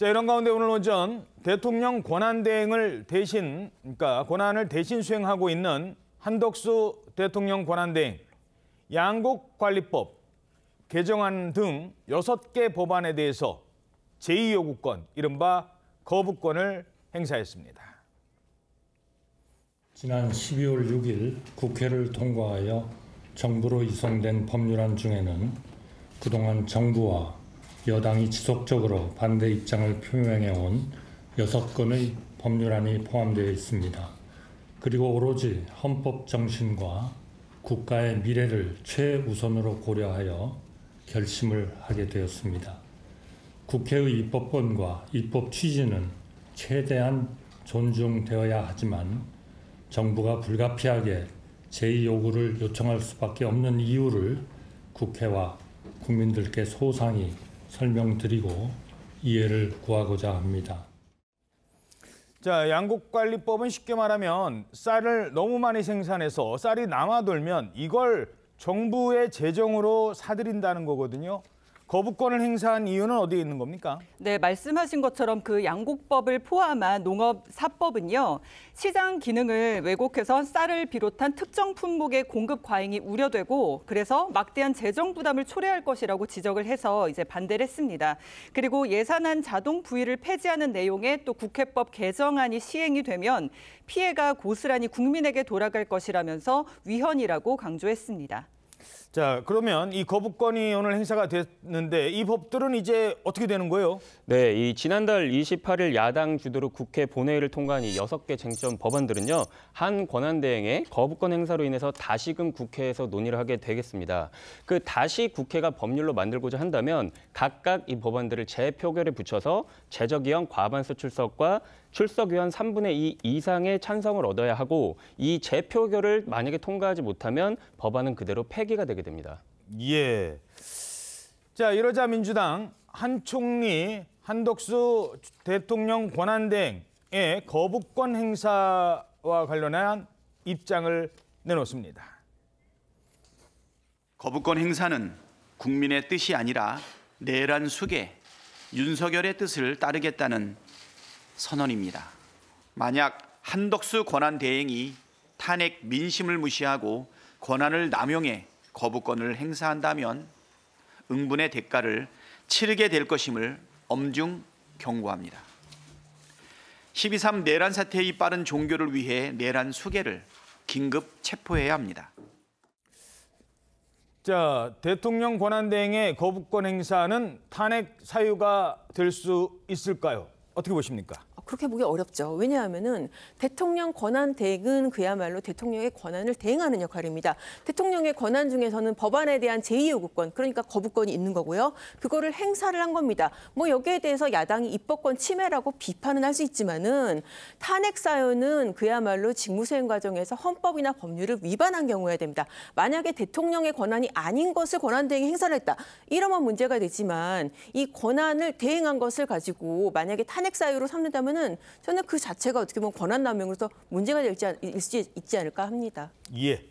자, 이런 가운데 오늘 오전 대통령 권한대행을 권한을 대신 수행하고 있는 한덕수 대통령 권한대행, 양곡관리법 개정안 등 6개 법안에 대해서 제2요구권, 이른바 거부권을 행사했습니다. 지난 12월 6일 국회를 통과하여 정부로 이송된 법률안 중에는 그동안 정부와 여당이 지속적으로 반대 입장을 표명해온 6건의 법률안이 포함되어 있습니다. 그리고 오로지 헌법 정신과 국가의 미래를 최우선으로 고려하여 결심을 하게 되었습니다. 국회의 입법권과 입법 취지는 최대한 존중되어야 하지만 정부가 불가피하게 제2요구를 요청할 수밖에 없는 이유를 국회와 국민들께 소상히 설명드리고 이해를 구하고자 합니다. 자, 양곡관리법은 쉽게 말하면 쌀을 너무 많이 생산해서 쌀이 남아돌면 이걸 정부의 재정으로 사들인다는 거거든요. 거부권을 행사한 이유는 어디에 있는 겁니까? 네, 말씀하신 것처럼 그 양곡법을 포함한 농업사법은요, 시장 기능을 왜곡해서 쌀을 비롯한 특정 품목의 공급 과잉이 우려되고 그래서 막대한 재정 부담을 초래할 것이라고 지적을 해서 이제 반대를 했습니다. 그리고 예산안 자동 부의를 폐지하는 내용의 또 국회법 개정안이 시행이 되면 피해가 고스란히 국민에게 돌아갈 것이라면서 위헌이라고 강조했습니다. 자, 그러면 이 거부권이 오늘 행사가 됐는데 이 법들은 이제 어떻게 되는 거예요? 네, 이 지난달 28일 야당 주도로 국회 본회의를 통과한 이 6개 쟁점 법안들은요, 한 권한대행의 거부권 행사로 인해서 다시금 국회에서 논의를 하게 되겠습니다. 그 다시 국회가 법률로 만들고자 한다면 각각 이 법안들을 재표결에 붙여서 제적의원 과반수 출석과 출석의원 3분의 2 이상의 찬성을 얻어야 하고 이 재표결을 만약에 통과하지 못하면 법안은 그대로 폐기가 되게 됩니다. 예. 자, 이러자 민주당 한 총리, 한덕수 대통령 권한대행의 거부권 행사와 관련한 입장을 내놓습니다. 거부권 행사는 국민의 뜻이 아니라 내란 숙의 윤석열의 뜻을 따르겠다는 선언입니다. 만약 한덕수 권한대행이 탄핵 민심을 무시하고 권한을 남용해 거부권을 행사한다면 응분의 대가를 치르게 될 것임을 엄중 경고합니다. 12.3 내란 사태의 빠른 종결을 위해 내란 수괴를 긴급 체포해야 합니다. 자, 대통령 권한대행의 거부권 행사는 탄핵 사유가 될 수 있을까요? 어떻게 보십니까? 그렇게 보기 어렵죠. 왜냐하면은 대통령 권한 대행은 그야말로 대통령의 권한을 대행하는 역할입니다. 대통령의 권한 중에서는 법안에 대한 제2요구권, 그러니까 거부권이 있는 거고요. 그거를 행사를 한 겁니다. 뭐 여기에 대해서 야당이 입법권 침해라고 비판은 할 수 있지만은 탄핵 사유는 그야말로 직무수행 과정에서 헌법이나 법률을 위반한 경우여야 됩니다. 만약에 대통령의 권한이 아닌 것을 권한 대행이 행사를 했다. 이러면 문제가 되지만 이 권한을 대행한 것을 가지고 만약에 탄핵 사유로 삼는다면 저는 그 자체가 어떻게 보면 권한 남용으로서 문제가 있지 않을까 합니다. 예.